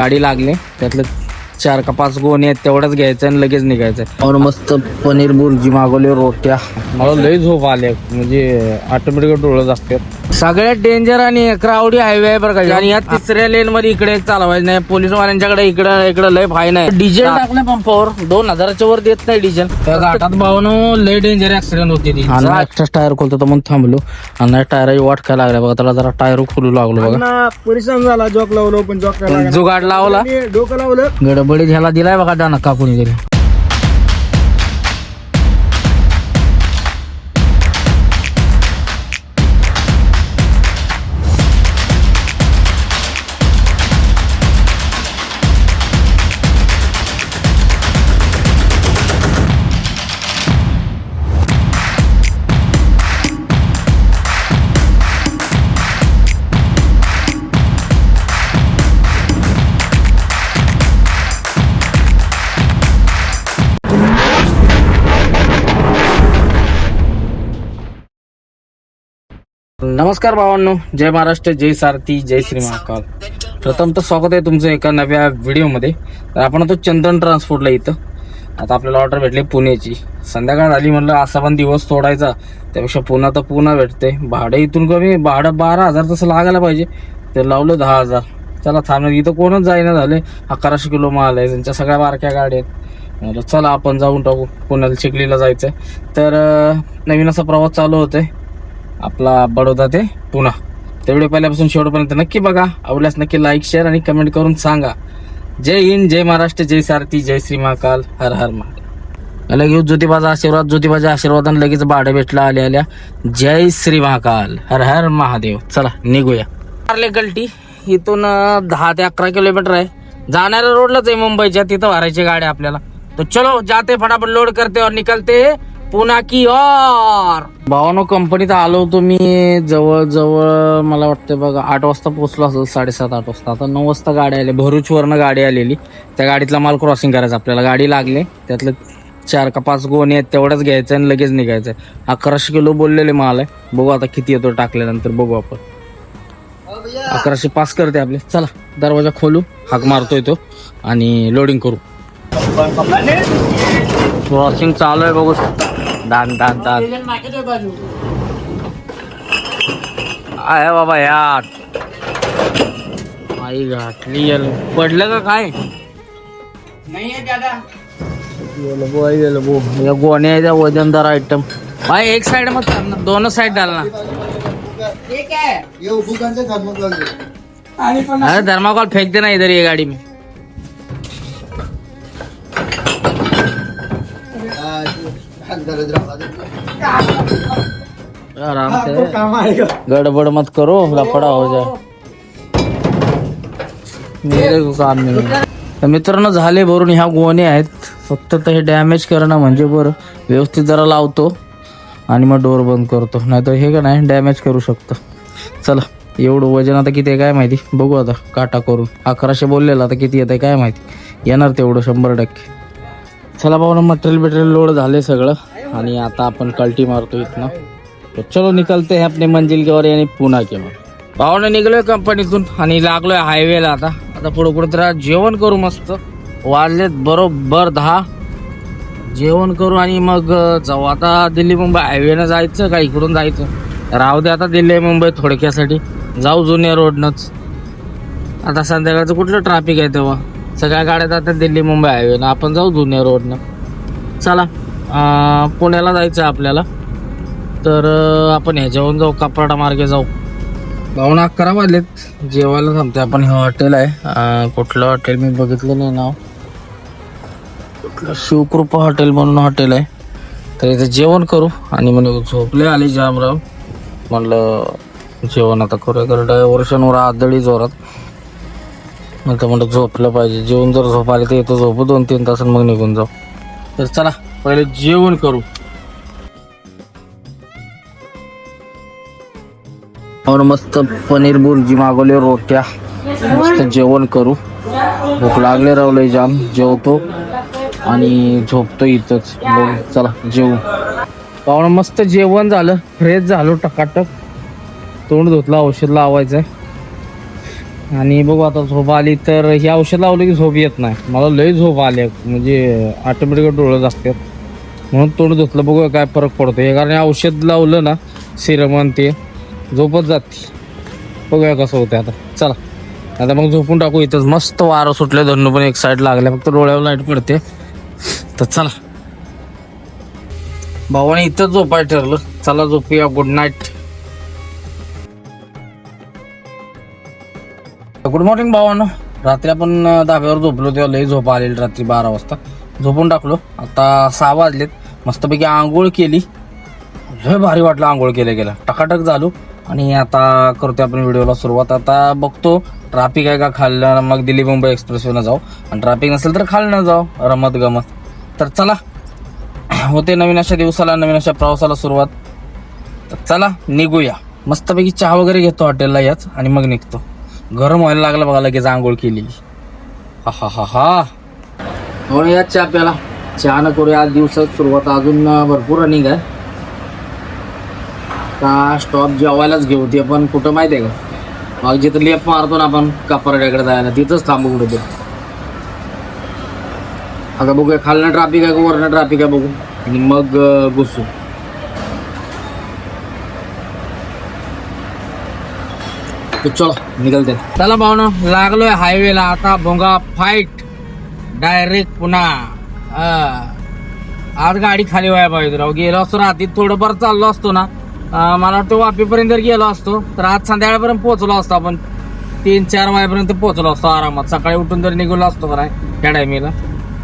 गाडी लागली त्यातलं 4 का 5 गोणी आहेत तेवढंच घ्यायचं आणि लगेच निघायचं. और मस्त पनीर बुर्जी मागवली, रोट्या. मला लई झोप आले म्हणजे ऑटोमॅटिक डोळं जागतात. सगळ्यात डेंजर आणि क्राऊडी हायवे आहे बरं का. आणि या तिसऱ्या लेन मध्ये इकडे चालवायचं नाही. पोलीस वाल्यांच्याकडे इकडे लय फाईन आहे. डिझेल टाकलं पंपावर 2000च्या वर देत नाही डिझेल. त्या घाटात भावनं लय डेंजर ऍक्सिडेंट होते. एक्स्ट्रा टायर खोलतो तर म्हणून थांबलो आणि टायरची वाट काय लागल्या बघा. त्याला जरा टायर खोलू लागलो बघा. परिश्रम झाला. जॉक लावलो पण जॉक जुगाड लावला, डोकं लावलं. गडबडीत ह्याला दिलाय बघा डाना काकून तरी. नमस्कार भावांनो, जय महाराष्ट्र, जय सारथी, जय श्री महाकाल. प्रथम तर स्वागत आहे तुमचं एका नव्या व्हिडिओमध्ये. तर आपण तो चंदन ट्रान्सपोर्टला इथं. आता आपल्याला ऑर्डर भेटली पुण्याची. संध्याकाळ झाली म्हणलं असा पण दिवस तोडायचा, त्यापेक्षा पुन्हा तर पुन्हा भेटते. भाडं इथून कमी, भाडं 12,000 तसं लागायला पाहिजे, तर लावलं 10,000. चला थांबलं, इथं कोणच जाईना झाले. 1100 किलो माल आहे, त्यांच्या सगळ्या बारक्या गाड्या आहेत. म्हणलं चला आपण जाऊन टाकू, पुण्याला चिखलीला जायचं आहे. तर नवीन असा प्रवास चालू होतोय आपला बडोदा ते पुणा. तर व्हिडिओ पहिल्यापासून शेवटपर्यंत नक्की बघा. आवडल्यास नक्की लाईक, शेअर आणि कमेंट करून सांगा. जय हिंद, जय महाराष्ट्र, जय सारथी, जय श्री महाकाल, हर हर महादेव. लगेच ज्योतिबाचा आशीर्वाद, ज्योतिबाच्या आशीर्वादाने लगेच भाडं भेटलं आल्या आल्या. जय श्री महाकाल, हर हर महादेव. चला निघूया. मारले गलटी. इथून 10 ते 11 किलोमीटर आहे. जाणाऱ्या रोडलाच आहे मुंबईच्या, तिथं भरायची गाडी आपल्याला. तो चलो जाते, फटाफट लोड करते और निकलते पुन्हा की और. भावानो कंपनीत आलो होतो मी. जवळ मला वाटतं बघा 8 वाजता पोहोचलो असेल, 7:30-8 वाजता. आता 9 वाजता गाडी आली, भरूचवरनं गाडी आलेली. त्या गाडीतला माल क्रॉसिंग करायचा आपल्याला. गाडी लागले त्यातलं 4 का 5 गोणी आहेत तेवढंच घ्यायचं आणि लगेच निघायचं. 1100 किलो बोललेले माल आहे. बघू आता किती येतो टाकल्यानंतर बघू आपण. 1100 पास करते आपले. चला दरवाजा खोलू, हाक मारतोय तो आणि लोडिंग करू. क्रॉसिंग चालू आहे बघू. दान दान दान आहे बाबा यार. आई घातली पडलं का काय गोण्याचा वजनदार आइटम भाई. एक साइड मत करना, दोनों साइड डालना. अरे धर्माकोल फेंक देना इधर ये गाड़ी में. आराम से, गड़बड़ मत करो, लफड़ा हो जाए. मेरे काम नाही. तर मित्रांनो झाले भरून. ह्या गोणे आहेत, फक्त तर हे डॅमेज करणं म्हणजे बरं. व्यवस्थित जरा लावतो आणि मग डोर बंद करतो, नाही तर हे का नाही डॅमेज करू शकतो. चला एवढं वजन आता किती आहे काय माहिती, बघू आता काटा करून. 1100 बोललेला, आता किती येत आहे काय माहिती. येणार तेवढं 100%. चला भाऊ, मटेरियल लोड झाले सगळं आणि आता आपण कल्टी मारतो इथनं. तो चलो निकलते हैं अपने मंजिल के और यानी पुणा के. भावाने निघलोय कंपनीतून आणि लागलोय हायवेला. आता पुढे कुठे जेवण करू मस्त. वाजलेत बरोबर 10. जेवण करू आणि मग जाऊ. आता दिल्ली मुंबई हायवेनं जायचं का इकडून जायचं, राहू दे. आता दिल्ली मुंबई थोडक्यासाठी जाऊ जुन्या रोडनंच. आता संध्याकाळचं कुठलं ट्रॅफिक आहे तेव्हा, सगळ्या गाड्या जातात दिल्ली मुंबई हायवेनं. आपण जाऊ जुन्या रोडनं. चला पुण्याला जायचं आपल्याला, तर आपण ह्याच्यावरून जाऊ, कपराडा मार्गे जाऊ. 11 वाजलेत. जेवायला थांबते आपण. हे हॉटेल आहे, कुठलं हॉटेल मी बघितलं नाही नाव. कुठलं शिवकृपा हॉटेल म्हणून हॉटेल आहे. तर इथं जेवण करू आणि म्हणे झोपले आले जामराव. म्हणलं जेवण आता करूया, कारण डायव्हर्शनवर आदळी जोरात. नंतर म्हणलं झोपलं पाहिजे. जेवण जर झोप आली तर येतो झोपू 2-3 तास मग निघून जाऊ. तर चला पहिले जेवण करू. और मस्त पनीर बुर्जी मागवले, रोट्या. मस्त जेवण करू. भूक लागले रावले जाम. जेवतो आणि झोपतो इथंच. चला जेवू. पाहुणं मस्त जेवण झालं, फ्रेश झालो टकाटक. तोंड धुतलं, औषध लावायचंय. आणि बघू आता झोप आली तर ही औषध लावलं की झोप येत नाही. मला लई झोप आली म्हणजे ऑटोमॅटिक डोळं जागतात म्हणून तोंड धुतलं. बघूया काय फरक पडतो हे, कारण औषध लावलं ना सिरम आणि ते झोपच जाते. बघूया कसं होतं आता. चला आता मग झोपून टाकू. इथंच मस्त वारं सुटले, धरणं पण एक साईड लागल्या, फक्त डोळ्यावर लाईट पडते. तर चला भावाने इथंच झोपाय ठरलं. चला झोपूया. Good night. गुड मॉर्निंग भावानं. रात्री आपण धाब्यावर झोपलो तेव्हा लई झोप आलेली. रात्री 12 वाजता झोपून टाकलो. आता 6 वाजलेत. मस्तपैकी आंघोळ केली. लय भारी वाटलं आंघोळ केल्या टकाटक झालो. आणि आता करतोय आपण व्हिडिओला सुरुवात. आता बघतो ट्रॅफिक आहे का खालनं, मग दिल्ली मुंबई एक्सप्रेसवेनं जाऊ. आणि ट्रॅफिक नसेल तर खालनं जाऊ रमत गमत. तर चला होते नवीन अशा दिवसाला, नवीन अशा प्रवासाला सुरुवात. तर चला निघूया. मस्तपैकी चहा वगैरे घेतो हॉटेलला याच आणि मग निघतो. गरम व्हायला लागलं बघा लगेच आंघोळ केलेली. हा हा हा हा म्हणून या चहा प्याला. चहा न करूया आज दिवसात सुरुवात. अजून भरपूर रनिंग आहे. का स्टॉप जेवायलाच घेऊ. ते पण कुठं माहिती आहे का, मग जिथं लेप मारतो ना आपण कापराड्याकडे जायला तिथंच थांबू कुठं ते. आता बघूया खालनं ट्रॅफिक आहे का वरनं ट्रॅफिक आहे बघू आणि मग घुसू. चलो निघलते. चला भावनं लागलोय हायवेला. आता भोंगा फाईट डायरेक्ट पुन्हा. आज गाडी खाली व्हायला पाहिजे राव. गेलो असतो रात्री थोडंफार चाललो असतो ना, मला वाटतं वापीपर्यंत जर गेलो असतो तर आज संध्याकाळपर्यंत पोहोचलो असतो. आपण 3-4 वाजेपर्यंत पोहोचलो असतो आरामात. सकाळी उठून जर निघलो असतो का नाही त्या टायमीला.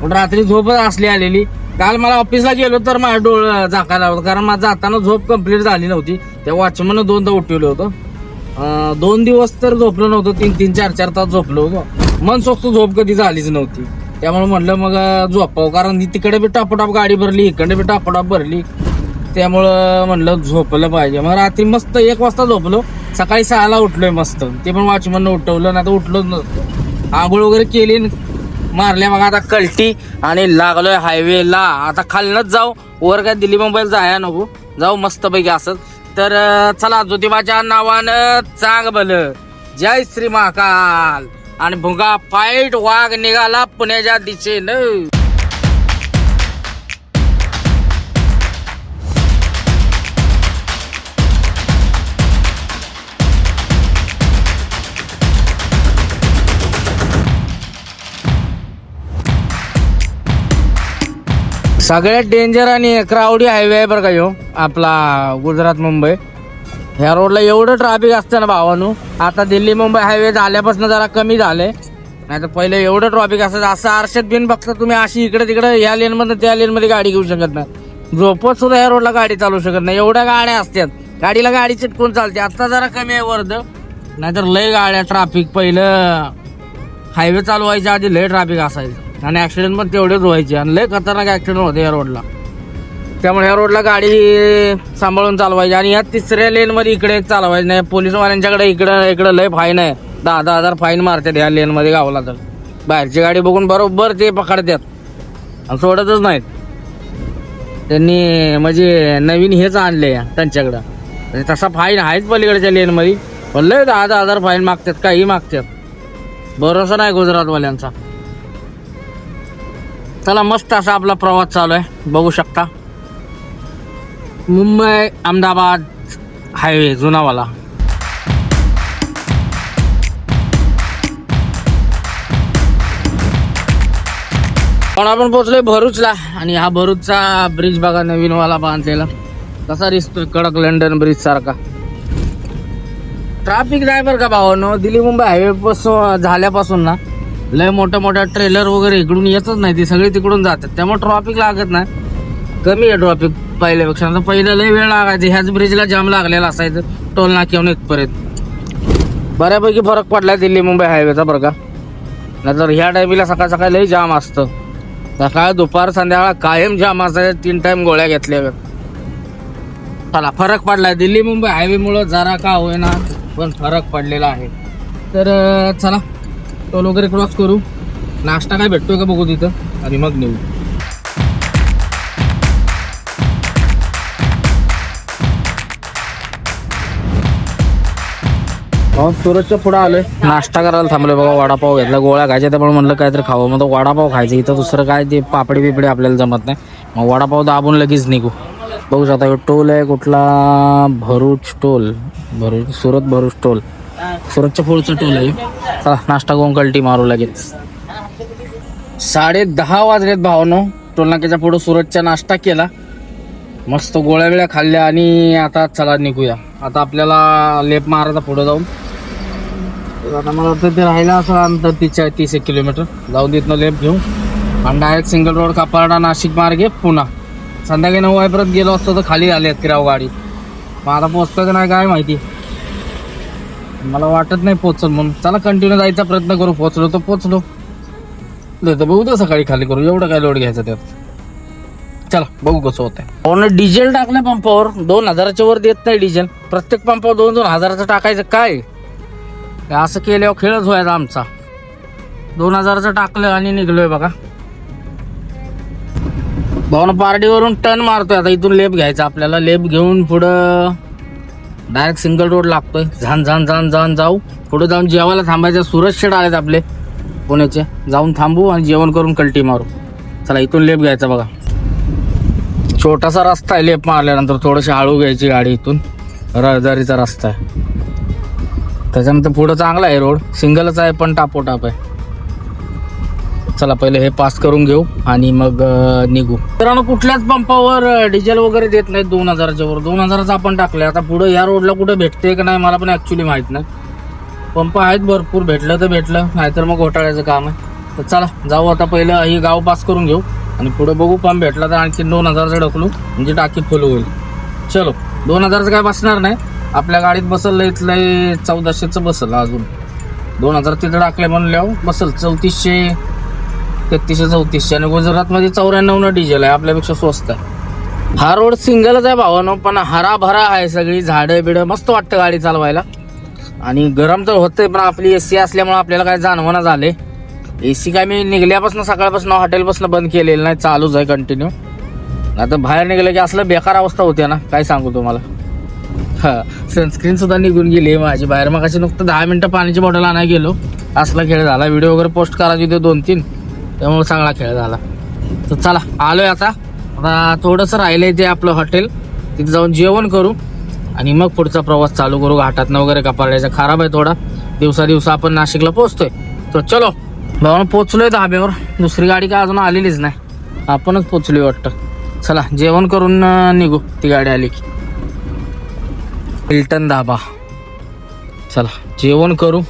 पण रात्री झोपच असली आलेली. काल मला ऑफिसला गेलो तर माझं डोळं झाकायला होतं, कारण माझं जाताना झोप कंप्लीट झाली नव्हती. त्या वॉचमॅननं 2दा उठवलं होतं. 2 दिवस तर झोपलो नव्हतं. 3-3, 4-4 तास झोपलो होतो. मन स्वस्त झोप कधी झालीच नव्हती. त्यामुळे म्हटलं मग झोपावं, कारण तिकडे बी टापोटाप गाडी भरली, इकडे बी टापोटाप भरली. त्यामुळं म्हणलं झोपलं पाहिजे. मग रात्री मस्त 1 वाजता झोपलो. सकाळी 6ला उठलोय मस्त. ते पण वॉचमॅननं उठवलं, नाही तर उठलोच नसतो. आंघोळ वगैरे केली, मारल्या बघा आता कल्टी आणि लागलोय हायवेला. आता खालनच जाऊ, वर काय दिल्ली मुंबईला जाया नको. जाऊ मस्तपैकी असत. तर चला ज्योतिबाच्या नावानं चांग भलं. जय श्री महाकाल. आणि भुंगा फाईट वाघ निघाला पुण्याच्या दिशेनं. सगळ्यात डेंजर आणि क्राऊडी हायवे आहे बरं का ह्यो आपला गुजरात मुंबई. ह्या रोडला एवढं ट्रॅफिक असतं ना भावानू. आता दिल्ली मुंबई हायवे झाल्यापासून जरा कमी झालंय, नाही तर पहिले एवढं ट्रॅफिक असायचं. असं आरशात बिन बघता तुम्ही अशी इकडे तिकडे या लेन मध्ये त्या लेन मध्ये गाडी घेऊ शकत नाही. झोपत सुद्धा ह्या रोडला गाडी चालू शकत नाही. एवढ्या गाड्या असतात. गाडीला गाडी चिटकून चालते. आता जरा कमी आहे वर्ध, नाहीतर लय गाड्या ट्रॅफिक. पहिलं हायवे चालू व्हायच्या आधी लय ट्रॅफिक असायचं आणि ऍक्सिडेंट पण तेवढेच व्हायचे आणि लय खतरनाक ऍक्सिडेंट होते या रोडला. त्यामुळे ह्या रोडला गाडी सांभाळून चालवायची. आणि या 3ऱ्या लेन मध्ये इकडे चालवायची नाही. पोलिसवाल्यांच्याकडे इकडं लय फाईन आहे. 10,000 फाईन मारतात ह्या लेन मध्ये गावला तर. बाहेरची गाडी बघून बरोबर ते पकडतात आणि सोडतच नाहीत. त्यांनी म्हणजे नवीन हेच आणले त्यांच्याकडं. म्हणजे तसा फाईन आहेच पलीकडच्या लेन मध्ये, पण लय 10,000 फाईन मागतात, काही मागतात. भरोसा नाही गुजरातवाल्यांचा. चला मस्त असा आपला प्रवास चालू आहे, बघू शकता. मुंबई अहमदाबाद हायवे जुनावाला. पण आपण पोहोचलोय भरूचला. आणि हा भरूचचा ब्रिज बघा, नवीन वाला बांधलेला कसा दिसतोय, कडक लंडन ब्रिज सारखा. ट्रॅफिक नाही बरं का भावानो. दिल्ली मुंबई हायवे पासून झाल्यापासून ना लय मोठ्या ट्रेलर वगैरे इकडून येतच नाही, ते सगळे तिकडून जातात. त्यामुळे ट्रॅफिक लागत नाही, कमी आहे ट्रॅफिक पहिल्यापेक्षा. आता पहिलं लय वेळ लागायचा. ह्याच ब्रिजला जाम लागलेला असायचं टोल नाक्यावरून इथपर्यंत. बऱ्यापैकी फरक पडलाय दिल्ली मुंबई हायवेचा बरं का. नाहीतर ह्या टायमीला सकाळ सकाळी लय जाम असतं. सकाळ दुपार संध्याकाळ कायम जाम असायचं. 3 टाइम गोळ्या घेतल्या. चला फरक पडलाय दिल्ली मुंबई हायवेमुळं, जरा का होईना पण फरक पडलेला आहे. तर चला टोल वगैरे क्रॉस करू. नाश्ता काय भेटतोय का बघू तिथं आणि मग नेऊ. सुरतच्या पुढे आलोय. नाश्ता करायला थांबलोय बघा. वडापाव घेतला, गोळ्या खायच्या त्यामुळे म्हणलं काहीतरी खावं. मग तो वडापाव खायचं. इथं दुसरं काय ते पापडी बिपडी आपल्याला जमत नाही. मग वडापाव दाबून लगेच निघू. बघू शकता टोल आहे कुठला, भरूच टोल, भरूच सुरत भरूच टोल, सुरतच्या पुढचं टोल आहे. चला नाश्ता करून कल्टी मारू लगेच. 10:30 वाजलेत भावानो. टोलनाक्याच्या पुढं सुरतचा नाश्ता केला, मस्त गोळ्या बिळ्या खाल्ल्या आणि आता चला निघूया. आता आपल्याला लेप मारायचा पुढं जाऊन. आता मला वाटतं ते राहिलं असं अंतर 30 किलोमीटर जाऊन तिथनं लेप घेऊ आणि डायरेक्ट सिंगल रोड कापारडा नाशिक मार्गे पुन्हा. संध्याकाळी 9 वाजेपर्यंत गेलो असतो तर खाली आले आहेत किराव गाडी. मग आता पोचतं का नाही काय माहिती, मला वाटत नाही पोचल म्हणून. चला कंटिन्यू जायचा प्रयत्न करू. पोचलो तर पोचलो, तर बघू तर सकाळी खाली करू. एवढं काय लोड घ्यायचं त्यात. चला बघू कसं होतंय. डिझेल टाकलं पंपावर, 2000च्या वर देत नाही डिझेल. प्रत्येक पंपावर 2,000 टाकायचं काय, असं केल्यावर खेळच व्हायचा आमचा. 2000 टाकलं आणि निघलोय बघा. भाऊन पार्टीवरून टर्न मारतोय. आता इथून लेप घ्यायचा आपल्याला. लेप घेऊन पुढं डायरेक्ट सिंगल रोड लागतोय. झान जाऊ. पुढे जाऊन जेवायला थांबायचं. सुरत शेड आलेत आपले पुण्याचे, जाऊन थांबू आणि जेवण करून कल्टी मारू. चला इथून लेप घ्यायचा बघा. छोटासा रस्ता आहे, लेप मारल्यानंतर थोडीशी हळू घ्यायची गाडी. इथून रहदारीचा रस्ता आहे, त्याच्यानंतर पुढं चांगला आहे रोड. सिंगलच आहे पण टापोटाप आहे. चला पहिले हे पास करून घेऊ आणि मग निघू. तर कुठल्याच पंपावर डिझेल वगैरे देत नाहीत 2000च्या वर. 2000चं आपण टाकलंय. आता पुढे या रोडला कुठे भेटते का नाही मला पण ऍक्च्युली माहित नाही. पंप आहेत भरपूर, भेटलं तर भेटलं, नाहीतर मग घोटाळ्याचं काम आहे. तर चला जाऊ. आता पहिलं हे गाव पास करून घेऊ आणि पुढे बघू. पंप भेटला तर आणखी 2000चं ढकलू, म्हणजे टाकी फुल होईल. चलो 2000चं काय बसणार नाही आपल्या गाडीत. बसल इथलं 1400चं बसल. अजून 2000 तिथं टाकले म्हणल्यावर बसल 3400, 3300, 3400. आणि गुजरातमध्ये 94 डिझेल आहे, आपल्यापेक्षा स्वस्त आहे. हा रोड सिंगलच आहे भावानो, पण हराभरा आहे. सगळी झाडं बिडं, मस्त वाटतं गाडी चालवायला. आणि गरम तर होतंय, पण आपली एसी असल्यामुळे आपल्याला काय जाणवणं झाले. एसी काय मी निघल्यापासून सकाळपासून हॉटेलपासून बंद केलेलं नाही, चालूच आहे कंटिन्यू. आता बाहेर निघलं की असलं बेकार अवस्था होते ना, काय सांगू तुम्हाला. हा सनस्क्रीन सुद्धा निघून गेली माझी बाहेर. मग अशी नुकतं 10 मिनिटं पाण्याची बॉटल आणायला गेलो, असला खेळ झाला. व्हिडिओ वगैरे पोस्ट करायचे होते 2-3, त्यामुळे चांगला खेळ झाला. तर चला आलोय आता. थोडंसं राहिलंय ते आपलं हॉटेल, तिथे जाऊन जेवण करू आणि मग पुढचा प्रवास चालू करू. घाटातनं वगैरे कापारायचा खराब आहे थोडा. दिवसा आपण नाशिकला पोहोचतोय. तर चलो भाऊ पोचलोय धाब्यावर. दुसरी गाडी काय अजून आलेलीच नाही, आपणच पोचलोय वाटतं. चला जेवण करून निघू, ती गाडी आली की. हिल्टन धाबा. चला जेवण करू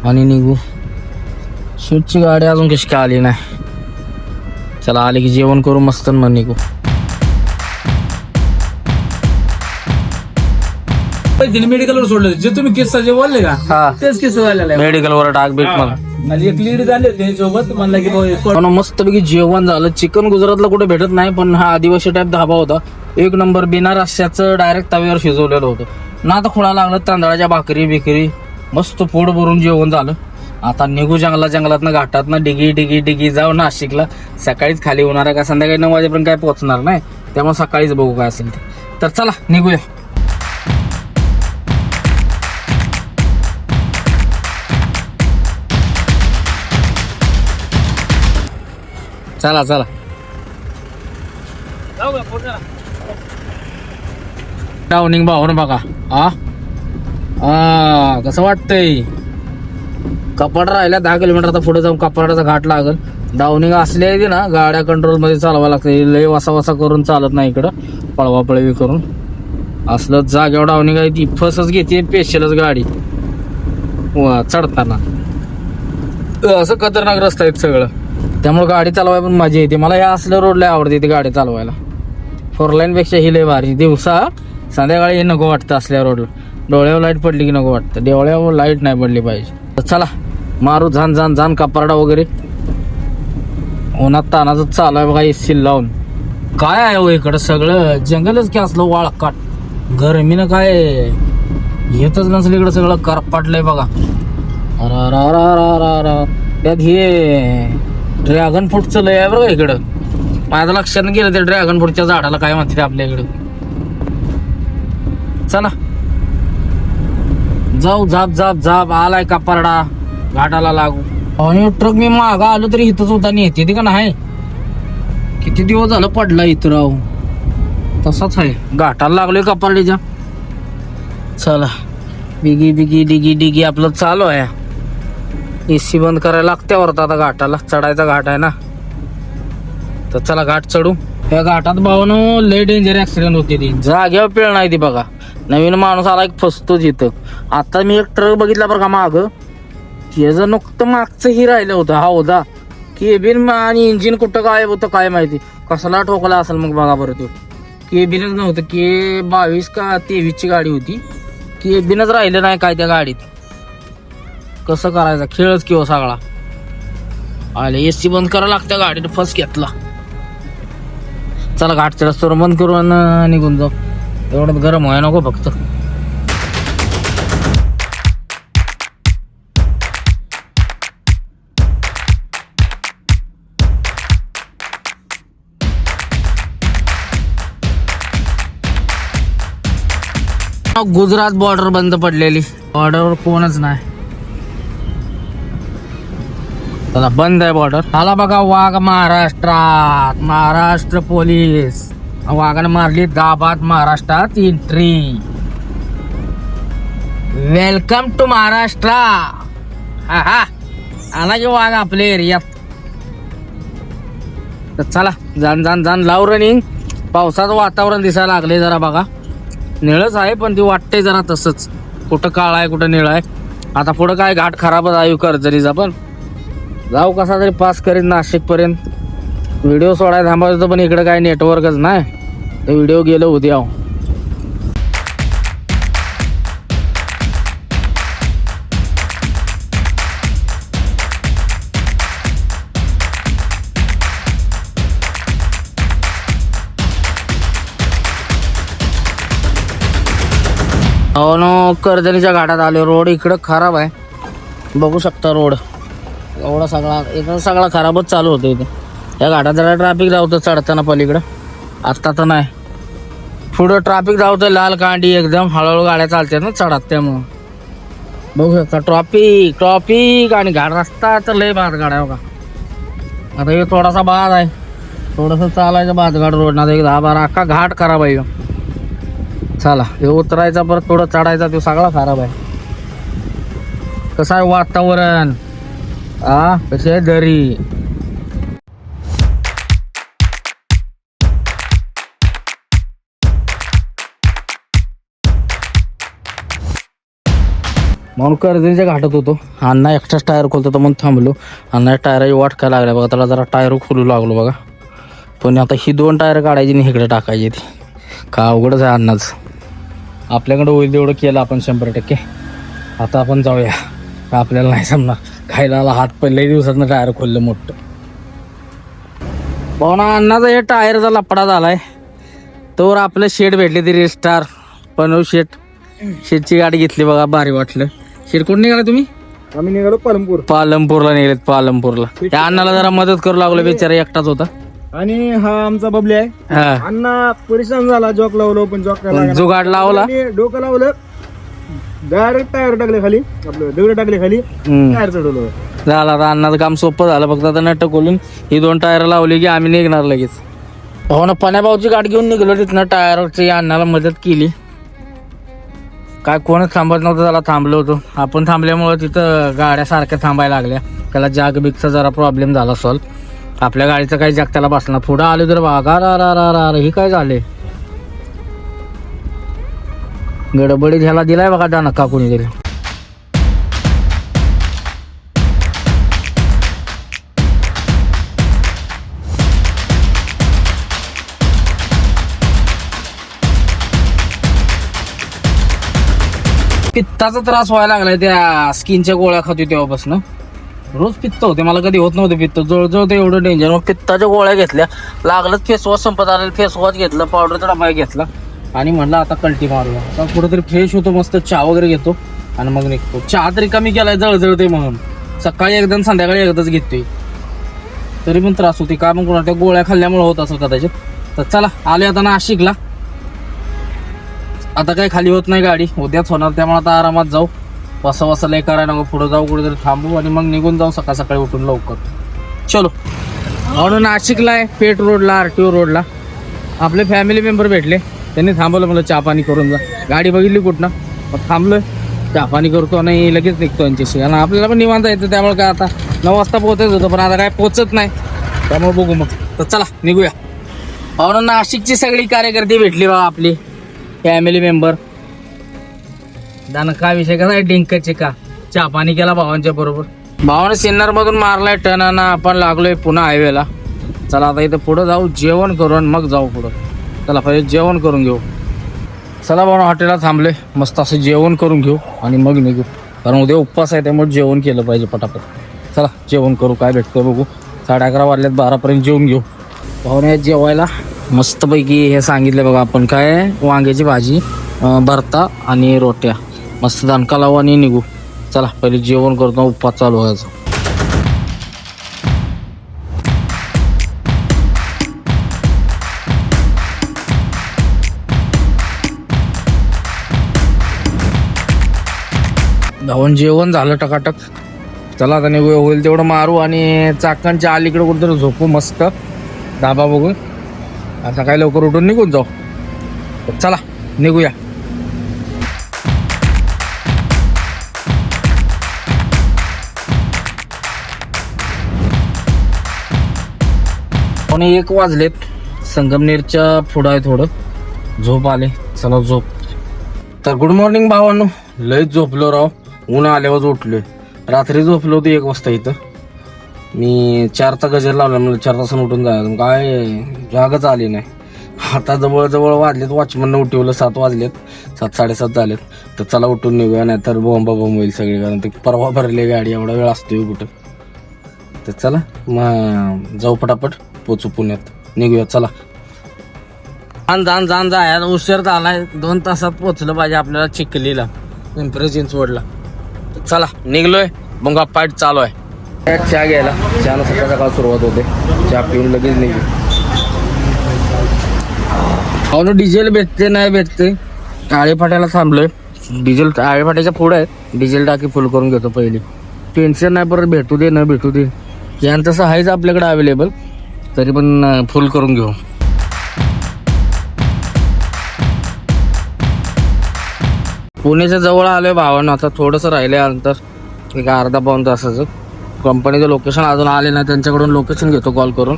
आणि निघू. स्विचची गाडी अजून कशी काय आली नाही. चला आली की जेवण करू मस्त मग निघू. मेडिकलवर सोडलं जे तुम्ही किस्सा जे बोलले का, हा तेच किस्सा झालेला आहे. मेडिकलवर टाक बीट मला. आणि एक लीड झाले होते सोबत, म्हणलं की मस्तपैकी जेवण झालं. चिकन गुजरातला कुठे भेटत नाही, पण हा आदिवासी टाईप धाबा होता. एक नंबर. बिना रश्श्याचं डायरेक्ट तव्यावर शिजवलेलं होतं ना. आता खुळा लागलं तांदळाच्या भाकरी बिकरी, मस्त पोट भरून जेवण झालं. आता निघू जंगलातनं घाटातनं डिगी जाऊ नाशिकला. सकाळीच खाली होणार आहे का, संध्याकाळी 9 वाजेपर्यंत काय पोहोचणार नाही, त्यामुळे सकाळीच बघू काय असेल ते. तर चला निघूया. चला डाऊनिंग भाऊन बघा. कसं वाटतंय. कपाट राहिला 10 किलोमीटर. आता पुढे जाऊन कपाटाचा घाट लागल. डाऊनिंग असली आहे ना, गाड्या कंट्रोल मध्ये चालवा लागते. लय वसा करून चालत नाही इकडं, पळवापळवी करून. असलं जागेवर डाऊनिंग आहे ती फसच घेते पेशलच गाडी चढताना. असं खतरनाक रस्ता आहेत सगळं, त्यामुळे गाडी चालवायला पण मजा येते. मला या असल्या रोडला आवडते ती गाडी चालवायला. 4 लाईन पेक्षा ही लय भारी. दिवसा संध्याकाळी हे नको वाटतं असल्या रोडला. डोळ्यावर लाईट पडली की नको वाटतं. डोळ्यावर लाईट नाही पडली पाहिजे. तर चला मारू झान कपारडा वगैरे. उन्हात तानाचं चालू आहे बघा एसी लावून. काय आहे हो इकडं सगळं जंगलच की असलं वाळकाट. गरमीनं काय येतच नसलं इकडं, सगळं करपाटलंय बघा. त्यात हे ड्रॅगन फ्रूटचं लय आहे बरं इकडं. माझ्या लक्षात गेलं त्या ड्रॅगन फ्रूटच्या झाडाला काय म्हणते आपल्या इकडं. चला जाऊ झाप झाप झाप आलाय कपारडा घाटाला लागू. आणि ट्रक मी मागा आलो तरी इथंच होता नाही येते का नाही. किती दिवस झालं पडला इथं राव. तसाच आहे घाटाला लागलोय कपारडीच्या. चला डिगी डिगी डिगी डिगी आपलं चालू आहे. एसी बंद करायला लागते वरत आता घाटाला चढायचा घाट आहे ना. तर चला घाट चढू. त्या घाटात भावानं लय डेंजर ऍक्सिडेंट होते ती जाग्यावर पेळ नाही ती बघा. नवीन माणूस आला एक फसतोच इथं. आता मी एक ट्रक बघितला बरं का माग. त्याचं नुकतं मागचं ही राहिलं होतं हा होता. केबिन आणि इंजिन कुठं काय होतं काय माहिती. कसला ठोकला असेल मग बघा बरं. तो केबिनच नव्हतं. के 22 का 23 ची गाडी होती. केबिनच राहिलं नाही काय त्या गाडीत. कसं करायचं खेळच किंवा सगळा आले. एसी बंद करायला लागतं गाडीने फस घेतला. चला घाटच्या रस्त्यावर बंद करू आणि निघून जाऊ. एवढं गरम व्हाय नको फक्त. गुजरात बॉर्डर बंद पडलेली. बॉर्डरवर कोणच नाही. चला बंद आहे बॉर्डर. आला बघा वाघ महाराष्ट्रात. महाराष्ट्र पोलीस वाघानं मारली दाबात महाराष्ट्रात एंट्री. Welcome to Maharashtra. हा हा आला की वाघ आपल्या एरियात. तर चला जाण जाण जाण लाव रनिंग. पावसाचं वातावरण दिसायला लागले जरा बघा. निळच आहे पण ती वाटते जरा तसंच. कुठं काळा आहे कुठं निळा आहे. आता पुढं काय घाट खराबच आहे कर्जरीचा. पण जाऊ कसा तरी पास करीन नाशिक पर्यंत. व्हिडिओ सोडायला थांबायचं पण इकडे काय नेटवर्कच नाही. ते व्हिडिओ गेलो उद्या. हो नो कर्जनीच्या घाटात आले. रोड इकडं खराब आहे बघू शकता. रोड एवढा सगळा इथं सगळा खराबच चालू होतं. इथे या घाटात जरा ट्रॅफिक धावतं चढताना पलीकडं. आत्ता तर नाही. पुढं ट्रॅफिक धावतं लाल कांडी एकदम. हळूहळू गाड्या चालतात ना चढात त्यामुळं बघू शकता. ट्रॉफिक ट्रॉफिक आणि घाट रस्ता तर लय बाद गाड्या बघा. आता हे थोडासा बाद आहे. थोडंसं चालायचं बादघाट रोड ना. एक 10-12 अख्खा घाट खराब आहे. चला हे उतरायचा परत थोडं चढायचा तो सगळा खराब आहे. कसं आहे वातावरण. कशी आहे दरी. म्हणून कर्जनीच्या घाटात होतो. अण्णा एक्स्ट्राच टायर खोलतो म्हणून थांबलो. अण्णा टायरची वाट काय लागल्या बघा. त्याला जरा टायर खोलू लागलो बघा. पण आता ही 2 टायर काढायची आणि इकडे टाकायची. ती का अवघडच आहे अण्णाच. आपल्याकडे होईल तेवढं केलं आपण 100%. आता आपण जाऊया. आपल्याला नाही समजा खायला हात पहिल्याही दिवसातनं टायर खोललं मोठं. भावना अण्णाचा हे टायरचा लपडा झालाय. तोवर आपलं शेट भेटले तरी स्टार पनव शेटची गाडी घेतली बघा. भारी वाटलं. शेट कोण निघाला तुम्ही. आम्ही निघालो पालमपूरला निघालेत. पालमपूरला त्या अण्णाला जरा मदत करू लागलो. बिचारा एकटाच होता. आणि हा आमचा बबली आहे. हा अण्णा परेशान झाला. जॉक लावलो पण जॉक जुगाड लावला. डोकं लावलं डायरेक्ट टायर टाकले खाली. आपलं दगड टाकले खाली. टायर चढवलं झालं. आता अण्णाचं काम सोपं झालं. फक्त आता नट खोलून ही 2 टायर लावली की आम्ही निघणार लगेच. हो ना पण्याभाऊची गाडी घेऊन निघलो. तिथनं टायरची अण्णाला मदत केली. काय कोणच थांबत नव्हतं. त्याला थांबलो होतो आपण. थांबल्यामुळे तिथं गाड्या सारख्या थांबायला लागल्या. त्याला जाग बिगचा जरा प्रॉब्लेम झाला सॉल्व. आपल्या गाडीचं काही जाग त्याला बसणार. पुढं आले तर बघा ही काय झाले. गडबडीत ह्याला दिलाय बघा दानका कोणीतरी. पित्ताचा त्रास व्हायला लागलाय. त्या स्किनच्या गोळ्या खातोय तेव्हापासून. रोज पित्त होते. मला कधी होत नव्हते पित्त. जवळजवळ ते एवढं डेंजर. मग पित्ताच्या गोळ्या घेतल्या. लागलंच फेसवॉश संपत आलेलं. फेसवॉश घेतलं. पावडरचा डबा घेतला आणि म्हणलं आता कल्टी मारूया. आता कुठेतरी फ्रेश होतो. मस्त चहा वगैरे घेतो आणि मग निघतो. चहा तरी कमी केलाय जळजळते म्हणून. सकाळी एकदा संध्याकाळी एकदाच घेतोय. तरी पण त्रास होते. का मग त्या गोळ्या खाल्ल्यामुळे होत असेल कदाचित. तर चला आले आता नाशिकला. आता काही खाली होत नाही गाडी. उद्याच होणार त्यामुळे आता आरामात जाऊ. वसा लय करायला नको, पुढे जाऊ कुठेतरी थांबू आणि मग निघून जाऊ सकाळ सकाळी उठून लवकर. चलो. म्हणून नाशिकला आहे पेठ रोडला, RTO रोडला आपले फॅमिली मेंबर भेटले, त्यांनी थांबवलं, मला चहा पाणी करून जा. गाडी बघितली कुठनं, मग थांबलोय, चहा पाणी करतो आणि लगेच निघतो यांच्याशी. आणि आपल्याला पण निवांत यायचं, त्यामुळे काय आता 9 वाजता पोहोचायचं होतं, पण आता काय पोहोचत नाही, त्यामुळे बघू मग. तर चला निघूया. म्हणून नाशिकची सगळी कार्यकर्ते भेटली बा, आपली फॅमिली मेंबर. दाना काय विषय कसा आहे, डिंकचे का चहा पाणी केला भावांच्या बरोबर. भावाने सिन्नर मधून मारलाय टनाना, आपण लागलोय पुन्हा हायवेला. चला आता इथं पुढं जाऊ, जेवण करू आणि मग जाऊ पुढं. चला पहिले जेवण करून घेऊ. चला भाऊ हॉटेलला थांबले, मस्त असं जेवण करून घेऊ आणि मग निघू, कारण उद्या उपवास आहे त्यामुळे जेवण केलं पाहिजे पटापट. चला जेवण करू, काय भेटतंय बघू. 11:30 वाजल्यात, 12पर्यंत जेवून घेऊ. भाऊने जेवायला मस्तपैकी हे सांगितले बघा, आपण काय वांग्याची भाजी, भरता आणि रोट्या, मस्त दणका लावू आणि निघू. चला पहिले जेवण करतो, उपवास चालू व्हायचं. धावून जेवण झालं टकाटक. चला आता निघूया, होईल तेवढं मारू आणि चाकणच्या अलीकडे कुठेतरी झोपू, मस्त धाबा बघून. आता काय लवकर उठून निघून जाऊ. चला निघूया. आणि 1 वाजलेत, संगमनेरच्या पुढं आहे, थोडं झोप आले. चला झोप. तर गुड मॉर्निंग भावांनो, लयच झोपलो राव, ऊन आल्यावर उठलोय. रात्री झोपलो होतो 1 वाजता इथं. मी 4चा गजर लावला, मला 4 तासानं उठून जायचं, काय जागच आली नाही. आता जवळजवळ वाजलेत, वॉचमननं उठवलं, 7 वाजलेत, 7-7:30 झालेत. तर चला उठून निघूया, नाही तर बोंबा होईल सगळी, कारण ते परवा भरली गाडी, एवढा वेळ असतोय कुठं. तर चला मग जाऊ पटापट, पोचू पुण्यात, निघूया. चला जाण जाय, उशीर झालाय, 2 तासात पोचलं पाहिजे आपल्याला चिखलीला, पिंपरी चिंचवडला. चला निघलोय, मग पाठ चालू आहे. चहा घ्यायला, चहा सकाळ सकाळ सुरुवात होते, चहा पिऊन लगेच निघू. अहो डिझेल भेटते नाही भेटते, आळेफाट्याला थांबलोय. डिझेल आळेफाट्याच्या पुढे आहे, डिझेल टाकी फुल करून घेतो पहिली. टेन्शन नाही, परत भेटू दे न भेटू दे, यान तसं आहेच आपल्याकडे अवेलेबल, तरी पण फुल करून घेऊ. पुण्याच्या जवळ आलोय भावानं, आता थोडंसं राहिलंय अंतर, एक अर्धा-पाऊण तासाचं. कंपनीचं लोकेशन अजून आले नाही, त्यांच्याकडून लोकेशन घेतो कॉल करून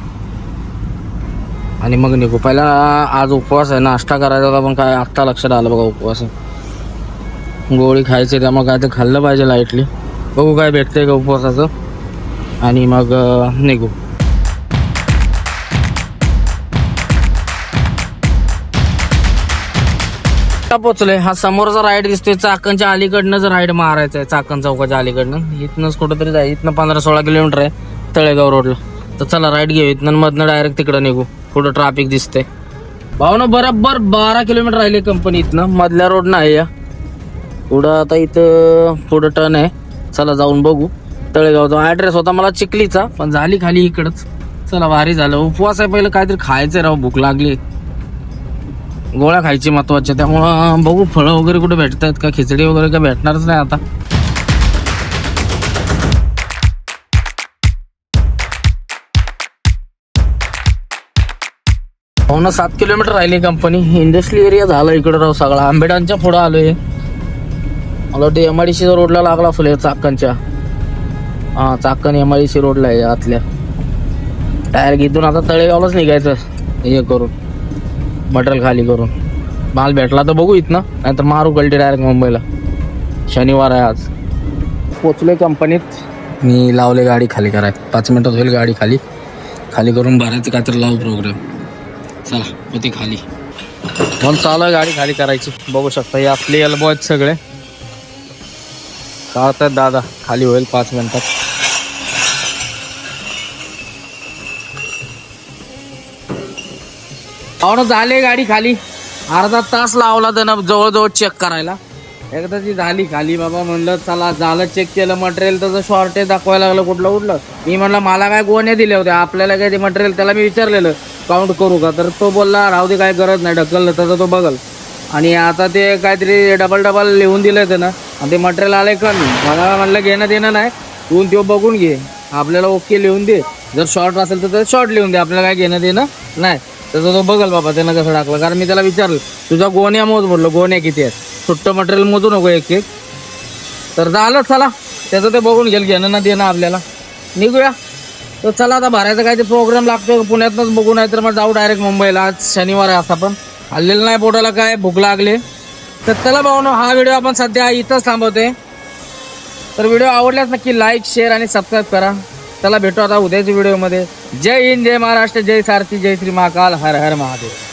आणि मग निघू. पहिला आज उपवास आहे, नाश्ता करायचा होता, पण काय आत्ता लक्षात आलं बघा उपवास आहे, गोळी खायची, त्यामुळे काय ते खाल्लं पाहिजे लाईटली. बघू काय भेटतंय का उपवासाचं आणि मग निघू. पोचलोय. हा समोरचा राईड दिसतोय, चाकणच्या अलीकडनंच राईड मारायचा आहे, चाकण चौकाच्या अलीकडनं. इथनंच कुठंतरी जाय, इथनं 15-16 किलोमीटर आहे तळेगाव रोडला. तर चला राईड घेऊ इथनं, मधनं डायरेक्ट तिकडं निघू. पुढं ट्रॅफिक दिसतंय भावना, बरोबर 12 किलोमीटर राहिले कंपनी इथनं, मधल्या रोड नाही या पुढं. आता इथं पुढं टर्न आहे, चला जाऊन बघू. तळेगावचा ऍड्रेस होता मला चिखलीचा, पण झाली खाली इकडंच. चला भारी झालं, उपवास आहे, पहिलं काहीतरी खायचंय राव, भूक लागली, गोळ्या खायची महत्वाच्या, त्यामुळं बघू फळं वगैरे कुठे भेटतात का, खिचडी वगैरे काय भेटणारच नाही आता. हो ना, 7 किलोमीटर राहिली कंपनी. इंडस्ट्रियल एरिया झाला इकडं राव सगळा. आंबेडांच्या पुढं आलोय, मला वाटतं MIDC रोडला लागला असेल चाकणच्या. हा चाकण MIDC रोडला आहे आतल्या. डायरेक्ट इथून आता तळेगावलाच निघायचं हे करून, मटेरियल खाली करून. माल भेटला तर बघू इथनं, नाहीतर मारू गलटी डायरेक्ट मुंबईला. शनिवार आहे आज. पोचलोय कंपनीत, मी लावले गाडी खाली कराय, 5 मिनिटात होईल गाडी खाली करून भरायचं काहीतरी लावू प्रोग्राम. चला होती खाली, म्हणून चालू आहे गाडी खाली करायची. बघू शकता हे आपले एल्बो आहेत सगळे, काढतात दादा, खाली होईल 5 मिनिटात. पाहुणं झाले गाडी खाली, अर्धा तास लावला त्यानं जवळजवळ चेक करायला. एकदा ती झाली खाली बाबा, म्हणलं चला झालं चेक केलं. मटेरियल त्याचं शॉर्टेज दाखवायला लागलं कुठलं कुठलं. मी म्हणलं मला काय गोण्या दिल्या होत्या, आपल्याला काय ते मटेरियल, त्याला मी विचारलेलं काउंट करू का, तर तो बोलला राहू दे काय गरज नाही, ढकललं त्याचं तो बघल. आणि आता ते काहीतरी डबल लिहून दिलंय त्यानं, आणि ते मटेरियल आलंय कमी, मला म्हणलं घेणं देणं नाही, तू तो बघून घे, आपल्याला ओके लिहून दे, जर शॉर्ट असेल तर शॉर्ट लिहून दे, आपल्याला काय घेणं देणं नाही. त्याचा तो बघल बाबा त्यानं कसं टाकलं, कारण मी त्याला विचारलं तुझा गोण्या मोज बोललो, गोण्या किती आहेत, सुट्ट मटेरियल मोजू नको एक एक. तर झालं, चला त्याचं ते बघून घेईल, घेणं ना देणं आपल्याला, निघूया. तर चला आता भरायचा काय ते प्रोग्राम लागतो पुण्यातनंच बघू, नाही तर मग जाऊ डायरेक्ट मुंबईला. आज शनिवार आहे, असा पण हल्लेलं नाही पोटाला, काय भूक लागले. तर चला भाऊनो, हा व्हिडिओ आपण सध्या इथंच थांबवतोय. तर व्हिडिओ आवडल्यास नक्की लाईक, शेअर आणि सबस्क्राईब करा. चला भेटू आता उद्याच्या व्हिडिओमध्ये. जय हिंद, जय महाराष्ट्र, जय सारथी, जय श्री महाकाल, हर हर महादेव.